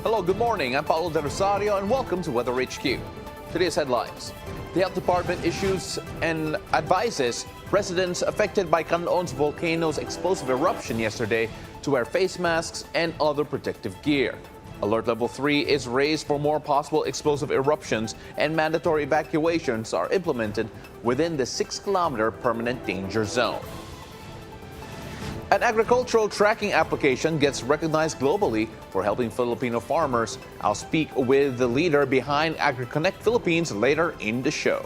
Hello, good morning. I'm Paolo del Rosario and welcome to WeatherHQ. Today's headlines. The Health Department issues and advises residents affected by Kanlaon Volcano's explosive eruption yesterday to wear face masks and other protective gear. Alert level 3 is raised for more possible explosive eruptions and mandatory evacuations are implemented within the 6-kilometer permanent danger zone. An agricultural tracking application gets recognized globally for helping Filipino farmers. I'll speak with the leader behind AgriConnect Philippines later in the show.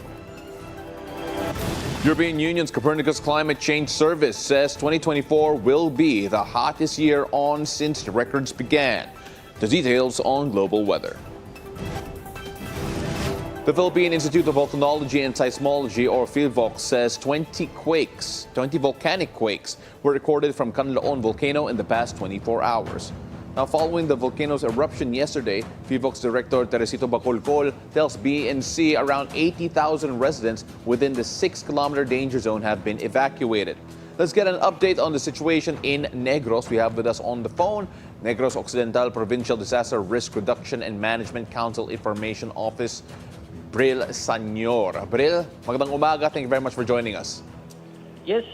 European Union's Copernicus Climate Change Service says 2024 will be the hottest year on since the records began. The details on global weather. The Philippine Institute of Volcanology and Seismology, or PhilVoc, says 20 volcanic quakes were recorded from Kanlaon Volcano in the past 24 hours. Now, following the volcano's eruption yesterday, PhilVoc's Director Teresito Bacolcol tells BNC around 80,000 residents within the 6-kilometer danger zone have been evacuated. Let's get an update on the situation in Negros. We have with us on the phone Negros Occidental Provincial Disaster Risk Reduction and Management Council Information Office, Bril Sanyor. Bril, magandang umaga. Thank you very much for joining us. Yes,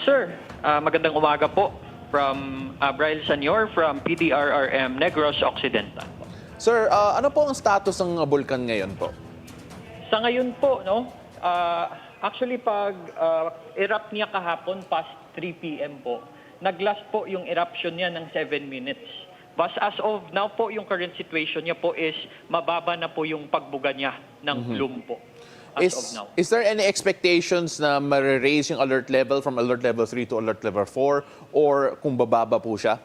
sir. Magandang umaga po from Bril Sanyor from PDRRM Negros Occidental. Sir, ano po ang status ng bulkan ngayon po? Sa ngayon po, no, actually pag erupt niya kahapon past 3 p.m. po, nag-last po yung eruption niya ng 7 minutes. But as of now po, yung current situation niya po is mababa na po yung pagbuga niya ng plume po. As of now. Is there any expectations na ma-raise yung alert level from alert level 3 to alert level 4 or kung bababa po siya?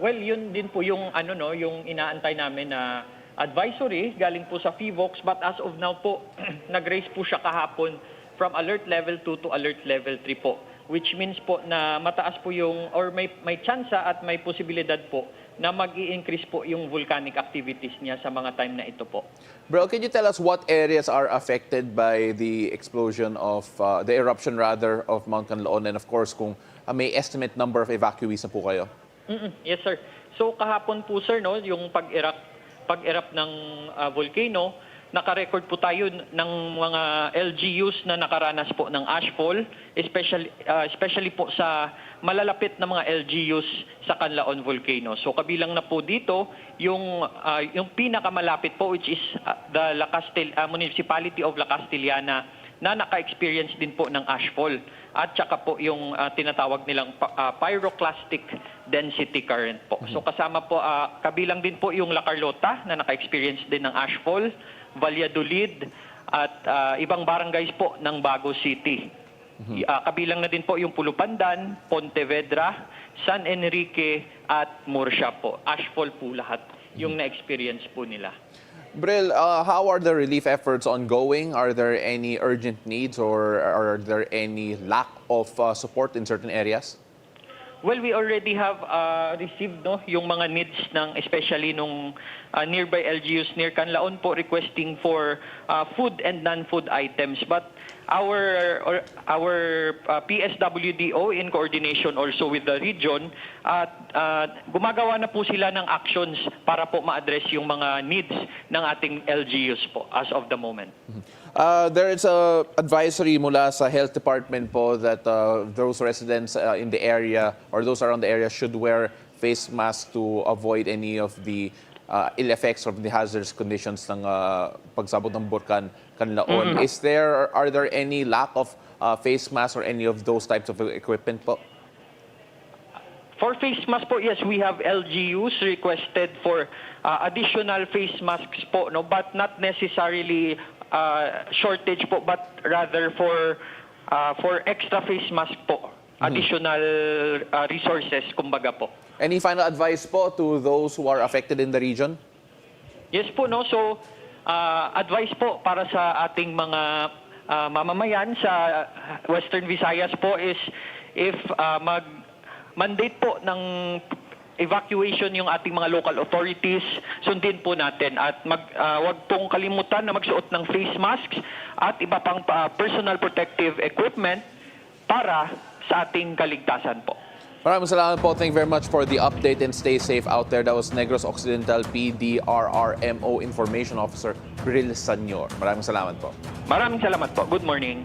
Well, yun din po yung yung inaantay namin na advisory galing po sa PhilVoc, but as of now po nag-raise po siya kahapon from alert level 2 to alert level 3 po. Which means po na mataas po yung, or may tsansa at may posibilidad po na mag-i-increase po yung volcanic activities niya sa mga time na ito po. Bro, can you tell us what areas are affected by the explosion of, the eruption rather, of Mount Kanlaon? And of course, kung may estimate number of evacuees na po kayo? Yes, sir. So kahapon po, sir, no, yung pag-erupt ng volcano, naka-record po tayo ng mga LGUs na nakaranas po ng ashfall, especially po sa malalapit na mga LGUs sa Kanlaon Volcano. So kabilang na po dito yung pinakamalapit po, which is the municipality of La Castellana, na naka-experience din po ng ashfall. At saka po yung tinatawag nilang pyroclastic density current po. So kasama po, kabilang din po yung La Carlota na naka-experience din ng ashfall, Valladolid at ibang barangays po ng Bago City. Kabilang na din po yung Pulupandan, Pontevedra, San Enrique at Murcia po. Ashfall po lahat yung na-experience po nila. Bril, how are the relief efforts ongoing? Are there any urgent needs or are there any lack of support in certain areas? Well, we already have received yung mga needs ng especially nung nearby LGUs near Kanlaon po requesting for food and non-food items. But our PSWDO in coordination also with the region gumagawa na po sila ng actions para po ma-address yung mga needs ng ating LGUs po as of the moment. There is a advisory mula sa Health Department po that those residents in the area or those around the area should wear face masks to avoid any of the ill effects of the hazardous conditions ng pagsabog ng Burkan Kanlaon. Are there any lack of face masks or any of those types of equipment po? For face mask po, yes, we have LGUs requested for additional face masks po, no, but not necessarily shortage po, but rather for extra face mask po, additional resources, kumbaga po. Any final advice po to those who are affected in the region? Yes po, no. So, advice po para sa ating mga mamamayan sa Western Visayas po is if mag-mandate po ng evacuation yung ating mga local authorities, sundin po natin at wag pong kalimutan na magsuot ng face masks at iba pang personal protective equipment para sa ating kaligtasan po. Maraming salamat po. Thank you very much for the update and stay safe out there. That was Negros Occidental PDRRMO Information Officer Bril Sanyor. Maraming salamat po. Maraming salamat po. Good morning.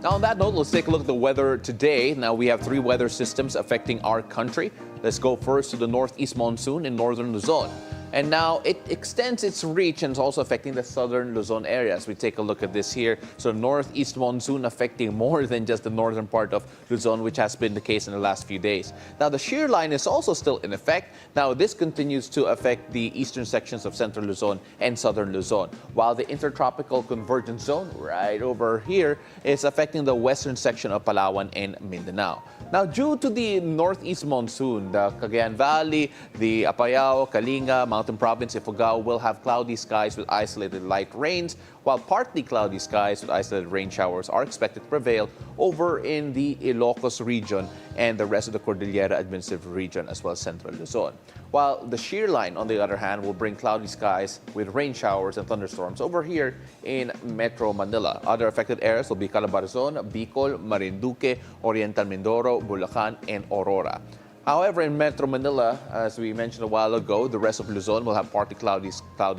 Now, on that note, let's take a look at the weather today. Now, we have 3 weather systems affecting our country. Let's go first to the northeast monsoon in northern Luzon. And now it extends its reach and is also affecting the southern Luzon areas. We take a look at this here. So northeast monsoon affecting more than just the northern part of Luzon, which has been the case in the last few days. Now the shear line is also still in effect. Now this continues to affect the eastern sections of central Luzon and southern Luzon, while the intertropical convergence zone right over here is affecting the western section of Palawan and Mindanao. Now due to the northeast monsoon, the Cagayan Valley, the Apayao, Kalinga, Mountain Province, Ifugao will have cloudy skies with isolated light rains, while partly cloudy skies with isolated rain showers are expected to prevail over in the Ilocos region and the rest of the Cordillera Administrative Region, as well as central Luzon. While the shear line, on the other hand, will bring cloudy skies with rain showers and thunderstorms over here in Metro Manila. Other affected areas will be Calabarzon, Bicol, Marinduque, Oriental Mindoro, Bulacan, and Aurora. However, in Metro Manila, as we mentioned a while ago, the rest of Luzon will have partly cloudy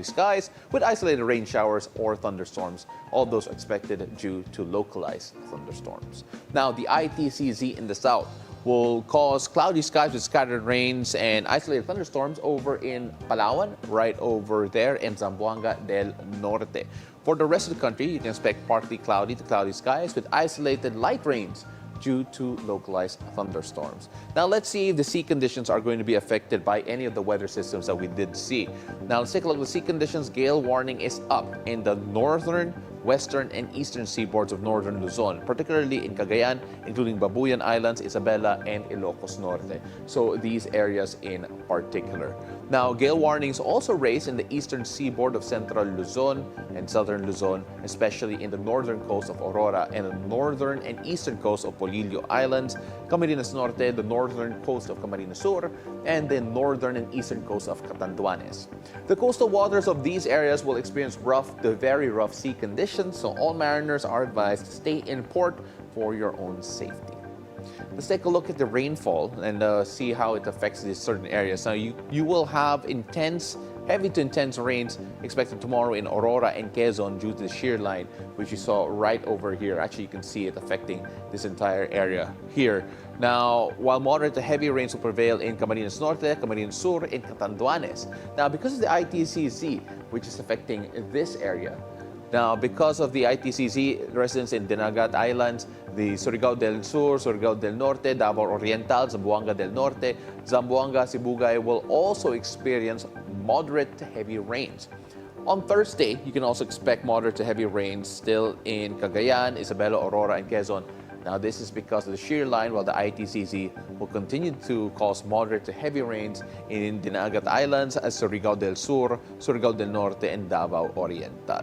skies with isolated rain showers or thunderstorms, all those expected due to localized thunderstorms. Now, the ITCZ in the south will cause cloudy skies with scattered rains and isolated thunderstorms over in Palawan, right over there, in Zamboanga del Norte. For the rest of the country, you can expect partly cloudy to cloudy skies with isolated light rains due to localized thunderstorms. Now let's see if the sea conditions are going to be affected by any of the weather systems that we did see. Now let's take a look at the sea conditions. Gale warning is up in the northern, western, and eastern seaboards of northern Luzon, particularly in Cagayan, including Babuyan Islands, Isabela, and Ilocos Norte. So these areas in particular. Now, gale warnings also raised in the eastern seaboard of central Luzon and southern Luzon, especially in the northern coast of Aurora and the northern and eastern coast of Polillo Islands, Camarines Norte, the northern coast of Camarines Sur, and the northern and eastern coast of Catanduanes. The coastal waters of these areas will experience rough to very rough sea conditions, so all mariners are advised to stay in port for your own safety. Let's take a look at the rainfall and see how it affects these certain areas. Now, you will have heavy to intense rains expected tomorrow in Aurora and Quezon due to the shear line, which you saw right over here. Actually, you can see it affecting this entire area here. Now, while moderate to heavy rains will prevail in Camarines Norte, Camarines Sur, and Catanduanes. Now, because of the ITCZ, which is affecting this area, now, because of the ITCZ, residents in Dinagat Islands, the Surigao del Sur, Surigao del Norte, Davao Oriental, Zamboanga del Norte, Zamboanga, Sibugay will also experience moderate to heavy rains. On Thursday, you can also expect moderate to heavy rains still in Cagayan, Isabela, Aurora, and Quezon. Now, this is because of the shear line, while the ITCZ will continue to cause moderate to heavy rains in Dinagat Islands, as Surigao del Sur, Surigao del Norte, and Davao Oriental.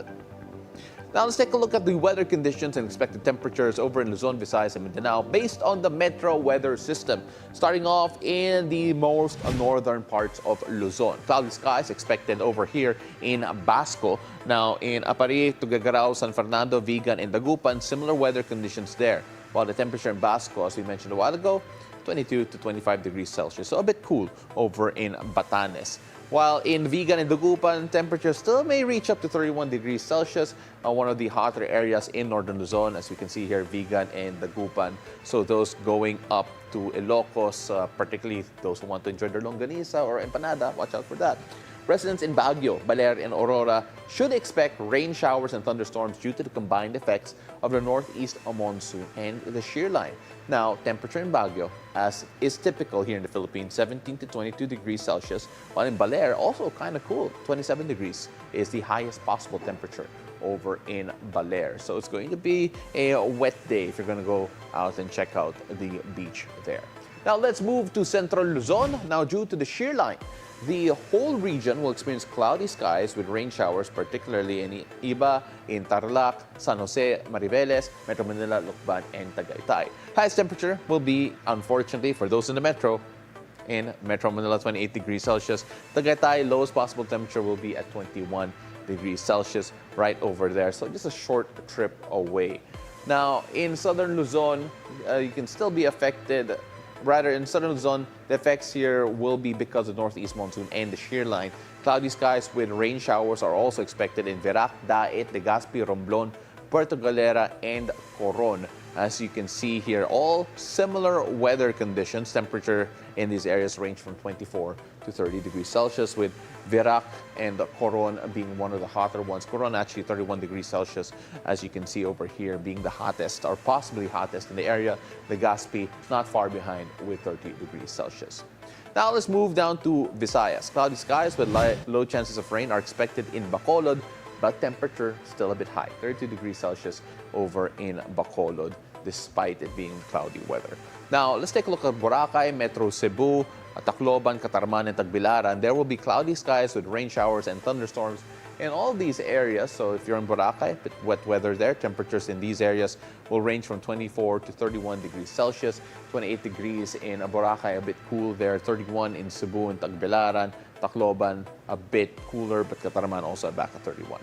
Now, let's take a look at the weather conditions and expected temperatures over in Luzon, Visayas, and Mindanao based on the Metro Weather System. Starting off in the most northern parts of Luzon. Cloudy skies expected over here in Basco. Now, in Apari, Tuguegarao, San Fernando, Vigan, and Dagupan, similar weather conditions there. While the temperature in Basco, as we mentioned a while ago, 22 to 25 degrees Celsius. So a bit cool over in Batanes. While in Vigan and Dagupan, temperatures still may reach up to 31 degrees Celsius, one of the hotter areas in northern Luzon, as we can see here, Vigan and Dagupan. So those going up to Ilocos, particularly those who want to enjoy their longanisa or empanada, watch out for that. Residents in Baguio, Baler, and Aurora should expect rain showers and thunderstorms due to the combined effects of the northeast monsoon and the shear line. Now, temperature in Baguio, as is typical here in the Philippines, 17 to 22 degrees Celsius, while in Baler, also kind of cool, 27 degrees is the highest possible temperature over in Baler. So it's going to be a wet day if you're going to go out and check out the beach there. Now, let's move to central Luzon. Now, due to the shear line, the whole region will experience cloudy skies with rain showers, particularly in Iba, in Tarlac, San Jose, Mariveles, Metro Manila, Lucban, and Tagaytay. Highest temperature will be, unfortunately, for those in the metro, in Metro Manila, 28 degrees Celsius. Tagaytay, lowest possible temperature will be at 21 degrees Celsius right over there. So just a short trip away. Now, in southern Luzon, you can still be affected. Rather, in southern Luzon, the effects here will be because of northeast monsoon and the shear line. Cloudy skies with rain showers are also expected in Verac, Daet, Legazpi, Romblon, Puerto Galera, and Coron. As you can see here, all similar weather conditions. Temperature in these areas range from 24 to 30 degrees Celsius, with Verac and Coron being one of the hotter ones. Coron actually 31 degrees Celsius, as you can see over here, being the hottest or possibly hottest in the area. Legazpi not far behind with 30 degrees Celsius. Now let's move down to Visayas. Cloudy skies with low chances of rain are expected in Bacolod, but temperature still a bit high, 32 degrees Celsius over in Bacolod, despite it being cloudy weather. Now, let's take a look at Boracay, Metro Cebu, Tacloban, Catarman, and Tagbilaran. There will be cloudy skies with rain showers and thunderstorms in all these areas. So if you're in Boracay, a bit wet weather there. Temperatures in these areas will range from 24 to 31 degrees Celsius, 28 degrees in Boracay, a bit cool there, 31 in Cebu and Tagbilaran, Tacloban, a bit cooler, but Catarman also back at 31.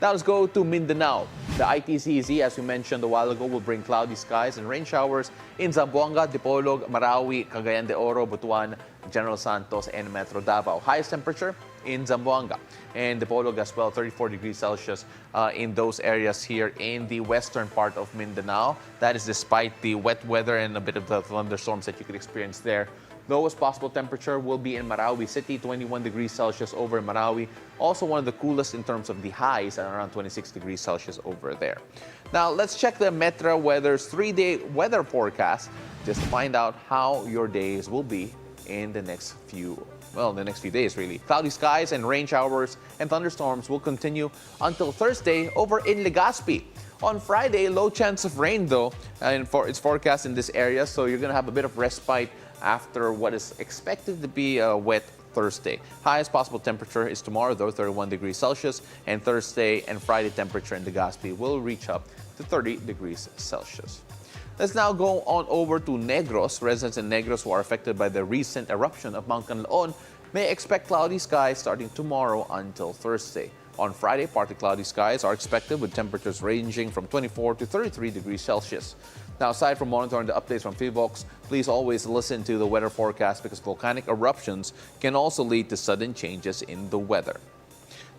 Now let's go to Mindanao. The ITCZ, as we mentioned a while ago, will bring cloudy skies and rain showers in Zamboanga, Dipolog, Marawi, Cagayan de Oro, Butuan, General Santos, and Metro Davao. Highest temperature in Zamboanga and Dipolog as well, 34 degrees Celsius in those areas here in the western part of Mindanao. That is despite the wet weather and a bit of the thunderstorms that you could experience there. Lowest possible temperature will be in Marawi City, 21 degrees Celsius over Marawi. Also one of the coolest in terms of the highs at around 26 degrees Celsius over there. Now, let's check the Metro Weather's 3-day weather forecast just to find out how your days will be in the next few days, really. Cloudy skies and rain showers and thunderstorms will continue until Thursday over in Legazpi. On Friday, low chance of rain though, and it's forecast in this area, so you're going to have a bit of respite after what is expected to be a wet Thursday. Highest possible temperature is tomorrow though, 31 degrees Celsius, and Thursday and Friday temperature in Legazpi will reach up to 30 degrees Celsius. Let's now go on over to Negros. Residents in Negros who are affected by the recent eruption of Mount Kanlaon may expect cloudy skies starting tomorrow until Thursday. On Friday, partly cloudy skies are expected with temperatures ranging from 24 to 33 degrees Celsius. Now, aside from monitoring the updates from PHIVOLCS, please always listen to the weather forecast because volcanic eruptions can also lead to sudden changes in the weather.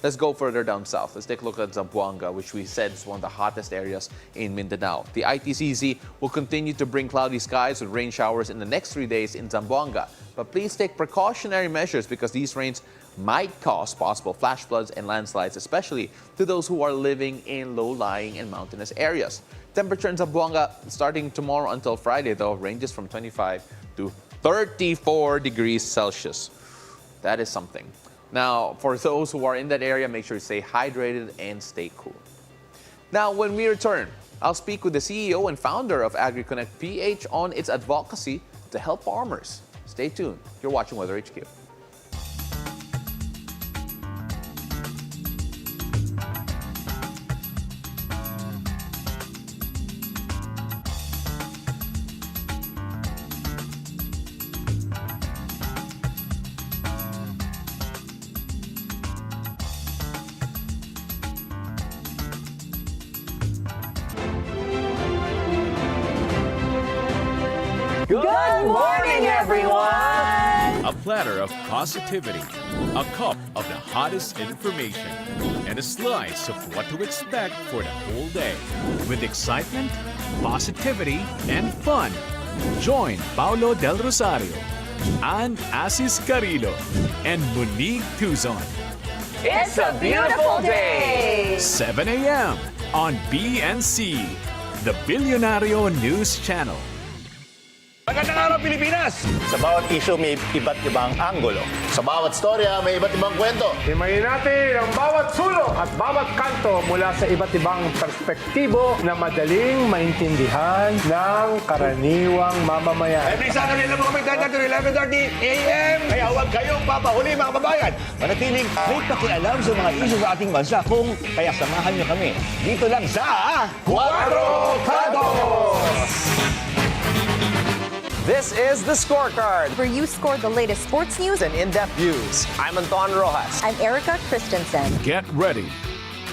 Let's go further down south. Let's take a look at Zamboanga, which we said is one of the hottest areas in Mindanao. The ITCZ will continue to bring cloudy skies with rain showers in the next 3 days in Zamboanga. But please take precautionary measures because these rains might cause possible flash floods and landslides, especially to those who are living in low-lying and mountainous areas. Temperature in Zamboanga starting tomorrow until Friday, though, ranges from 25 to 34 degrees Celsius. That is something. Now, for those who are in that area, make sure you stay hydrated and stay cool. Now, when we return, I'll speak with the CEO and founder of Agri Connect PH on its advocacy to help farmers. Stay tuned. You're watching WeatherHQ. Good morning, everyone! A platter of positivity, a cup of the hottest information, and a slice of what to expect for the whole day. With excitement, positivity, and fun, join Paolo del Rosario, Ann Asis Carrillo, and Monique Tuzon. It's a beautiful day! 7 a.m. on BNC, the Bilyonaryo News Channel. Magandang araw, Pilipinas! Sa bawat issue may iba't ibang anggulo. Sa bawat storya may iba't ibang kwento. Himayin natin ang bawat sulok at bawat kanto mula sa iba't ibang perspektibo na madaling maintindihan ng karaniwang mamamayan. Every Saturday lang kami dada to 11:30 a.m. Kaya huwag kayong papahuli, mga kababayan. Manatiling may pakialam sa mga issue sa ating bansa kaya samahan niyo kami. Dito lang sa Cuatro Cantos! This is The Scorecard. where you score the latest sports news. And in-depth views. I'm Anton Rojas. I'm Erica Christensen. Get ready.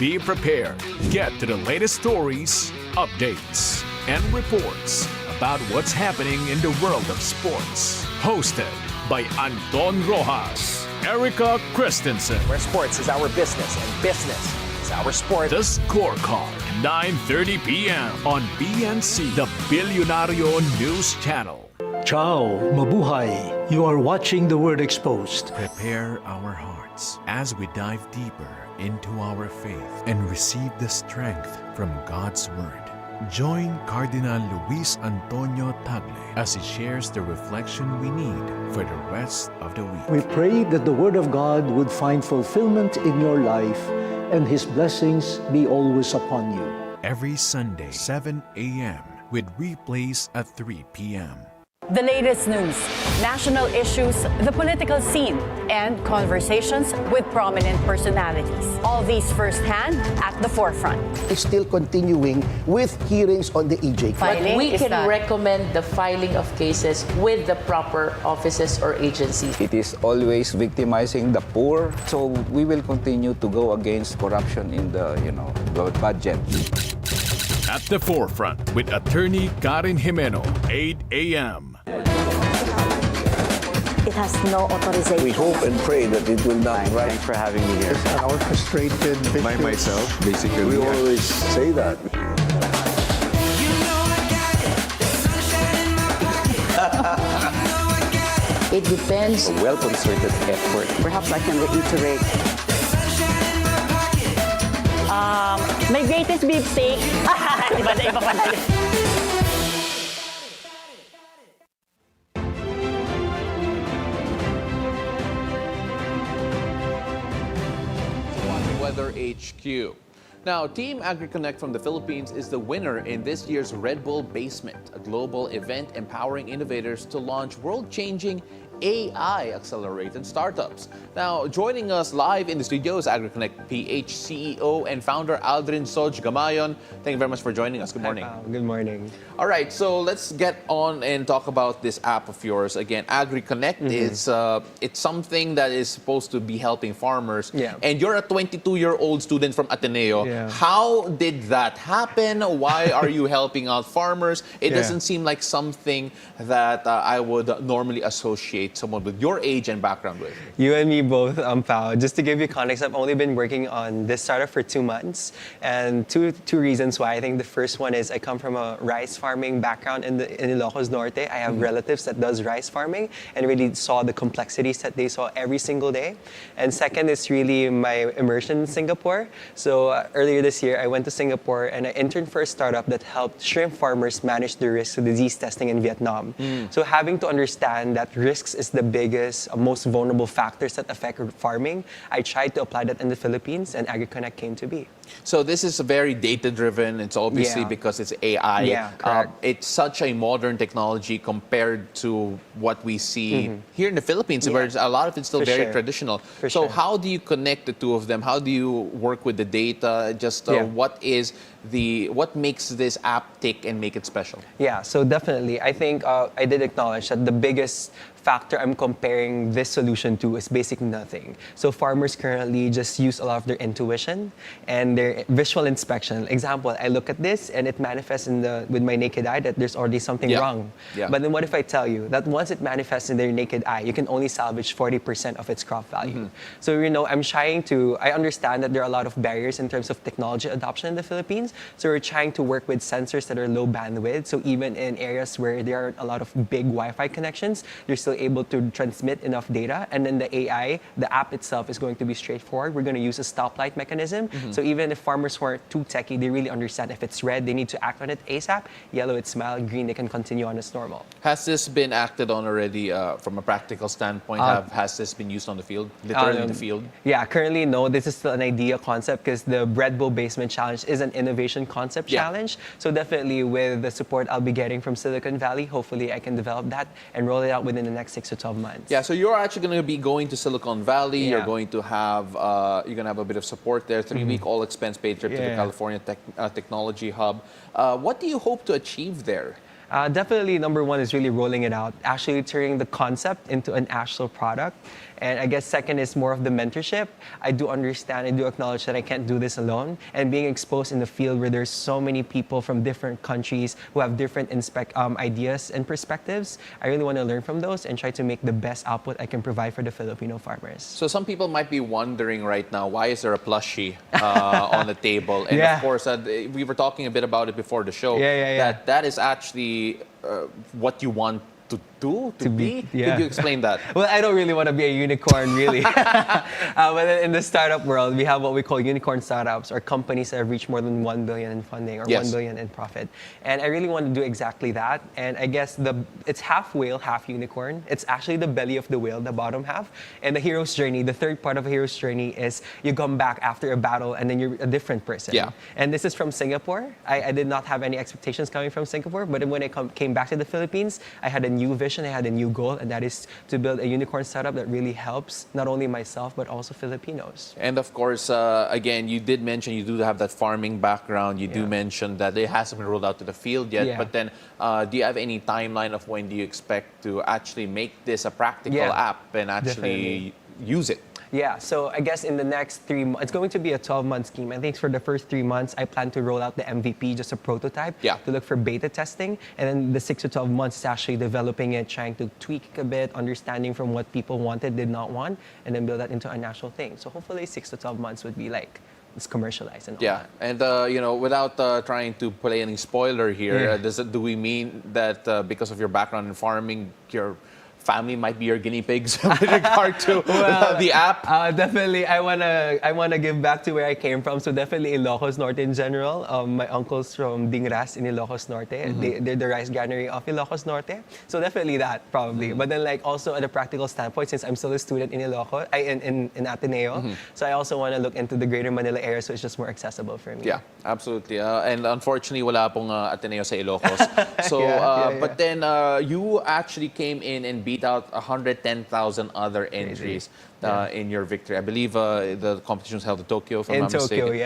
Be prepared. Get to the latest stories, updates, and reports about what's happening in the world of sports. Hosted by Anton Rojas, Erica Christensen. Where sports is our business and business is our sport. The Scorecard, 9:30 p.m. on BNC, the Bilyonaryo News Channel. Ciao, mabuhay. You are watching The Word Exposed. Prepare our hearts as we dive deeper into our faith and receive the strength from God's Word. Join Cardinal Luis Antonio Tagle as he shares the reflection we need for the rest of the week. We pray that the Word of God would find fulfillment in your life and His blessings be always upon you. Every Sunday, 7 a.m. with replays at 3 p.m. The latest news, national issues, the political scene, and conversations with prominent personalities. All these firsthand at the forefront. Is still continuing with hearings on the EJ. But But we is can that- recommend the filing of cases with the proper offices or agencies. It is always victimizing the poor. So we will continue to go against corruption in the budget. At the forefront with attorney Karen Jimeno, 8 a.m. It has no authorization. We hope and pray that it will not. Thanks for having me here. Our frustrated By myself, basically. We always say that. It depends. A well-concerted effort. Perhaps I can reiterate. My greatest beefsteak. Iba na iba pa tayo. WeatherHQ. Now, Team AgriConnect from the Philippines is the winner in this year's Red Bull Basement, a global event empowering innovators to launch world-changing AI accelerated startups. Now, joining us live in the studio is AgriConnect PH CEO and founder Aldrin Soj Gamayon. Thank you very much for joining us. Good morning. Good morning. All right, so let's get on and talk about this app of yours. Again, AgriConnect is it's something that is supposed to be helping farmers. Yeah. And you're a 22-year-old student from Ateneo. Yeah. How did that happen? Why are you helping out farmers? It Yeah. doesn't seem like something that I would normally associate someone with your age and background with. You and me both, Pao. Just to give you context, I've only been working on this startup for 2 months. And two reasons why. I think the first one is I come from a rice farming background in Ilocos Norte. I have relatives that does rice farming and really saw the complexities that they saw every single day. And second is really my immersion in Singapore. So earlier this year, I went to Singapore and I interned for a startup that helped shrimp farmers manage the risk of disease testing in Vietnam. So having to understand that risks is the biggest, most vulnerable factors that affect farming, I tried to apply that in the Philippines and AgriConnect came to be. So this is very data-driven. It's obviously Yeah. because it's AI. Yeah, correct. It's such a modern technology compared to what we see here in the Philippines, where a lot of it's still For very sure. traditional. For So sure. how do you connect the two of them? How do you work with the data? Just Yeah. what makes this app tick and make it special? Yeah, so definitely. I think I did acknowledge that the biggest factor I'm comparing this solution to is basically nothing. So farmers currently just use a lot of their intuition and their visual inspection. Example, I look at this and it manifests with my naked eye that there's already something Yeah. wrong. Yeah. But then what if I tell you that once it manifests in their naked eye, you can only salvage 40% of its crop value. So, I understand that there are a lot of barriers in terms of technology adoption in the Philippines. So we're trying to work with sensors that are low bandwidth. So even in areas where there are a lot of big Wi-Fi connections, they're still able to transmit enough data. And then the AI, the app itself is going to be straightforward. We're going to use a stoplight mechanism. So even if farmers weren't too techy, they really understand if it's red, they need to act on it ASAP. Yellow, it's mild. Green, they can continue on as normal. Has this been acted on already from a practical standpoint? Has this been used on the field, literally in the field? Yeah, currently no. This is still an idea concept because the Red Bull Basement Challenge is an innovation concept challenge. So definitely with the support I'll be getting from Silicon Valley, hopefully I can develop that and roll it out within the next 6 to 12 months. Yeah, so you're actually going to be going to Silicon Valley. Yeah. You're going to have a bit of support there. 3-week all-expense paid trip to the Yeah. California Technology Hub. What do you hope to achieve there? Definitely, number one is really rolling it out, actually turning the concept into an actual product. And I guess second is more of the mentorship. I do understand, I do acknowledge that I can't do this alone. And being exposed in the field where there's so many people from different countries who have different ideas and perspectives, I really want to learn from those and try to make the best output I can provide for the Filipino farmers. So some people might be wondering right now, why is there a plushie on the table? And of course, we were talking a bit about it before the show. That is actually what you want to be? Could you explain that? Well, I don't really want to be a unicorn, really. But in the startup world, we have what we call unicorn startups, or companies that have reached more than 1 billion in funding or 1 billion in profit. And I really want to do exactly that. And I guess it's half whale, half unicorn. It's actually the belly of the whale, the bottom half. And the hero's journey, the third part of a hero's journey is you come back after a battle and then you're a different person. And this is from Singapore. I did not have any expectations coming from Singapore, but when I came back to the Philippines, I had a new vision, I had a new goal, and that is to build a unicorn startup that really helps not only myself, but also Filipinos. And of course, again, you did mention you do have that farming background. You do mention that it hasn't been rolled out to the field yet. But then, do you have any timeline of when do you expect to actually make this a practical app and actually use it? Yeah, so I guess in the next 3 months, it's going to be a 12-month scheme. I think for the first 3 months, I plan to roll out the MVP, just a prototype, to look for beta testing. And then the 6 to 12 months is actually developing it, trying to tweak a bit, understanding from what people wanted, did not want, and then build that into a national thing. So hopefully 6 to 12 months would be like, it's commercialized and all that. And you know, without trying to play any spoiler here, do we mean that because of your background in farming, your family might be your guinea pigs with regard to the app? Definitely, I wanna give back to where I came from. So definitely Ilocos Norte in general. My uncles from Dingras in Ilocos Norte. They're the rice granary of Ilocos Norte. So definitely that, probably. But then like also at a practical standpoint, since I'm still a student in Ilocos, in Ateneo, so I also want to look into the greater Manila area, so it's just more accessible for me. Yeah, absolutely. And unfortunately, wala pong Ateneo sa Ilocos. So, but then you actually came in and beat out 110,000 other entries in your victory. I believe the competition was held in Tokyo, if I'm not mistaken.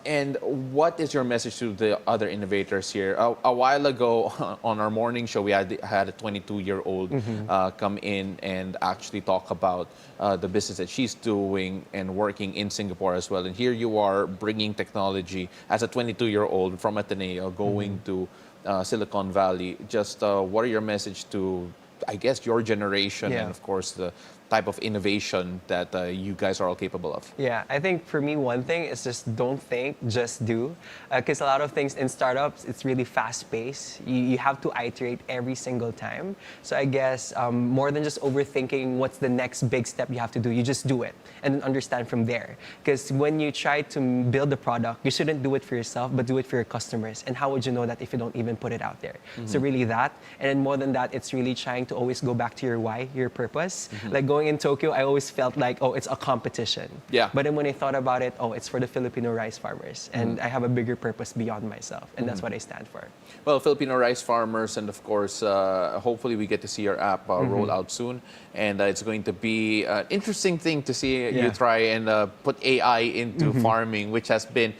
And what is your message to the other innovators here? A while ago on our morning show, we had a 22-year-old come in and actually talk about the business that she's doing and working in Singapore as well. And here you are bringing technology as a 22-year-old from Ateneo going to Silicon Valley. Just what are your message to, I guess, your generation and, of course, the type of innovation that you guys are all capable of? Yeah, I think for me, one thing is just don't think, just do. Because a lot of things in startups, it's really fast-paced. You have to iterate every single time. So I guess more than just overthinking what's the next big step you have to do, you just do it and understand from there. Because when you try to build a product, you shouldn't do it for yourself, but do it for your customers. And how would you know that if you don't even put it out there? So really that. And then more than that, it's really trying to always go back to your why, your purpose. Like going in Tokyo, I always felt like, oh, it's a competition. But then when I thought about it, oh, it's for the Filipino rice farmers. And I have a bigger purpose beyond myself. And that's what I stand for. Well, Filipino rice farmers, and of course, hopefully we get to see your app roll out soon. And it's going to be an interesting thing to see you try and put AI into farming, which has been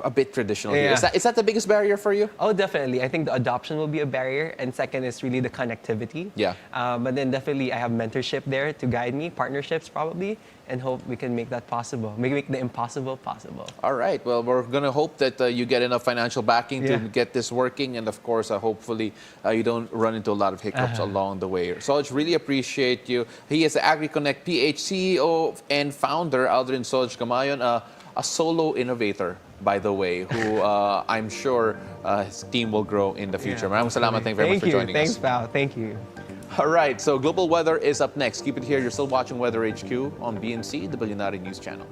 a bit traditional here. Is that the biggest barrier for you? Oh, definitely. I think the adoption will be a barrier. And second is really the connectivity. But then definitely I have mentorship there to guide me, partnerships probably, and hope we can make that possible. Make the impossible possible. All right. Well, we're going to hope that you get enough financial backing to get this working. And of course, hopefully you don't run into a lot of hiccups along the way. Soj, really appreciate you. He is the AgriConnect PH CEO and founder, Aldrin Soj Gamayon, a solo innovator, by the way, who I'm sure his team will grow in the future. Maraming salamat. Thank you very much for joining us. Thanks, Pao. Thank you. All right, so global weather is up next. Keep it here. You're still watching WeatherHQ on BNC, the Bilyonaryo News Channel.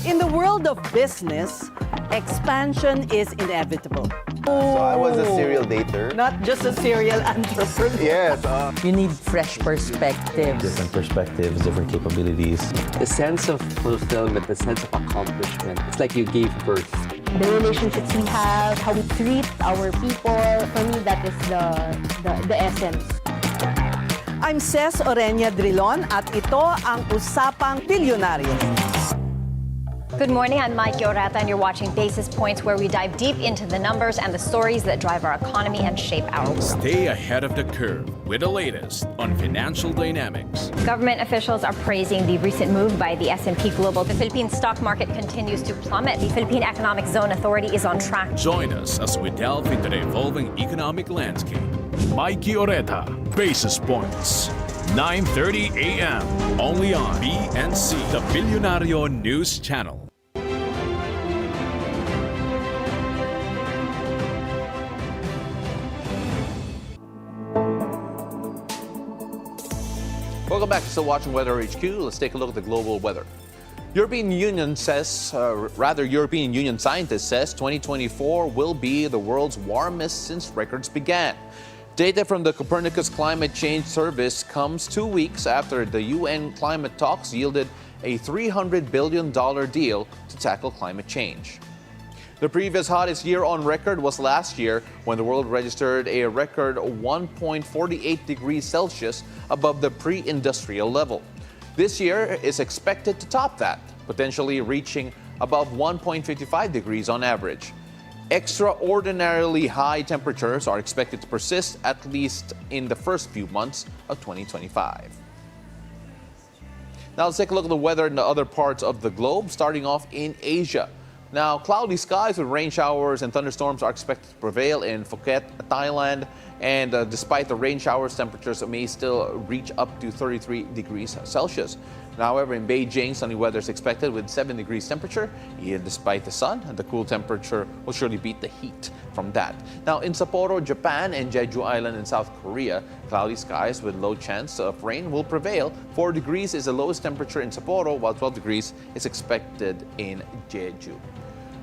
In the world of business, Expansion is inevitable. So I was a serial dater. Not just a serial entrepreneur. Yes. You need fresh perspectives. Different perspectives, different capabilities. The sense of fulfillment, the sense of accomplishment. It's like you gave birth. The relationships we have, how we treat our people. For me, that is the essence. I'm Ces Orenia Drilon at ito ang Usapang Bilyonaryo. Good morning, I'm Mikey Oreta and you're watching Basis Points, where we dive deep into the numbers and the stories that drive our economy and shape our world. Stay ahead of the curve with the latest on financial dynamics. Government officials are praising the recent move by the S&P Global. The Philippine stock market continues to plummet. The Philippine Economic Zone Authority is on track. Join us as we delve into the evolving economic landscape. Mikey Oreta, Basis Points. 9:30 a.m. only on BNC, the Bilyonaryo News Channel. Welcome back. Still watching WeatherHQ. Let's take a look at the global weather. European Union scientist says 2024 will be the world's warmest since records began. Data from the Copernicus Climate Change Service comes 2 weeks after the UN climate talks yielded a $300 billion deal to tackle climate change. The previous hottest year on record was last year, when the world registered a record 1.48 degrees Celsius above the pre-industrial level. This year is expected to top that, potentially reaching above 1.55 degrees on average. Extraordinarily high temperatures are expected to persist at least in the first few months of 2025. Now let's take a look at the weather in the other parts of the globe, starting off in Asia. Now, cloudy skies with rain showers and thunderstorms are expected to prevail in Phuket, Thailand, and despite the rain showers, temperatures may still reach up to 33 degrees Celsius. Now, however, in Beijing, sunny weather is expected with 7 degrees temperature. Even despite the sun, the cool temperature will surely beat the heat from that. Now, in Sapporo, Japan, and Jeju Island in South Korea, cloudy skies with low chance of rain will prevail. 4 degrees is the lowest temperature in Sapporo, while 12 degrees is expected in Jeju.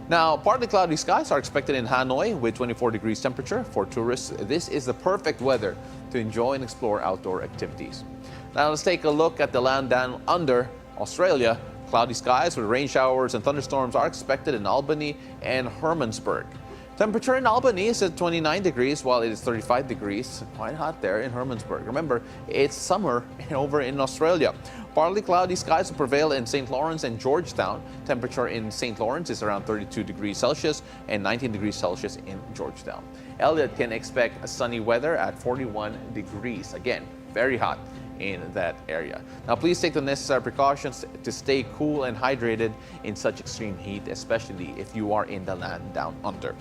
Now, partly cloudy skies are expected in Hanoi with 24 degrees temperature. For tourists, this is the perfect weather to enjoy and explore outdoor activities. Now, let's take a look at the land down under Australia. Cloudy skies with rain showers and thunderstorms are expected in Albany and Hermannsburg. Temperature in Albany is at 29 degrees, while it is 35 degrees. Quite hot there in Hermannsburg. Remember, it's summer over in Australia. Partly cloudy skies will prevail in St. Lawrence and Georgetown. Temperature in St. Lawrence is around 32 degrees Celsius and 19 degrees Celsius in Georgetown. Elliott can expect sunny weather at 41 degrees. Again, very hot in that area. Now, please take the necessary precautions to stay cool and hydrated in such extreme heat, especially if you are in the land down under.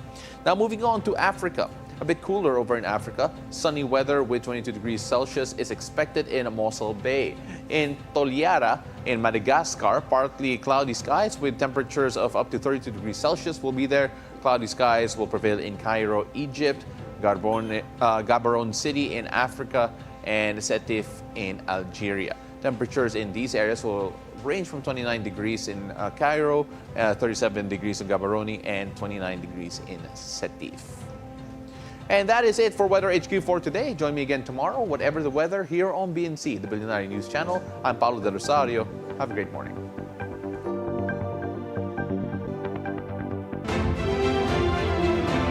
Now, moving on to Africa. A bit cooler over in Africa. Sunny weather with 22 degrees Celsius is expected in Mossel Bay. In Toliara, in Madagascar, partly cloudy skies with temperatures of up to 32 degrees Celsius will be there. Cloudy skies will prevail in Cairo, Egypt, Gaborone City in Africa, and Sétif in Algeria. Temperatures in these areas will range from 29 degrees in Cairo, 37 degrees in Gaborone, and 29 degrees in Sétif. And that is it for WeatherHQ for today. Join me again tomorrow, whatever the weather, here on BNC, the Bilyonaryo News Channel. I'm Paolo del Rosario. Have a great morning.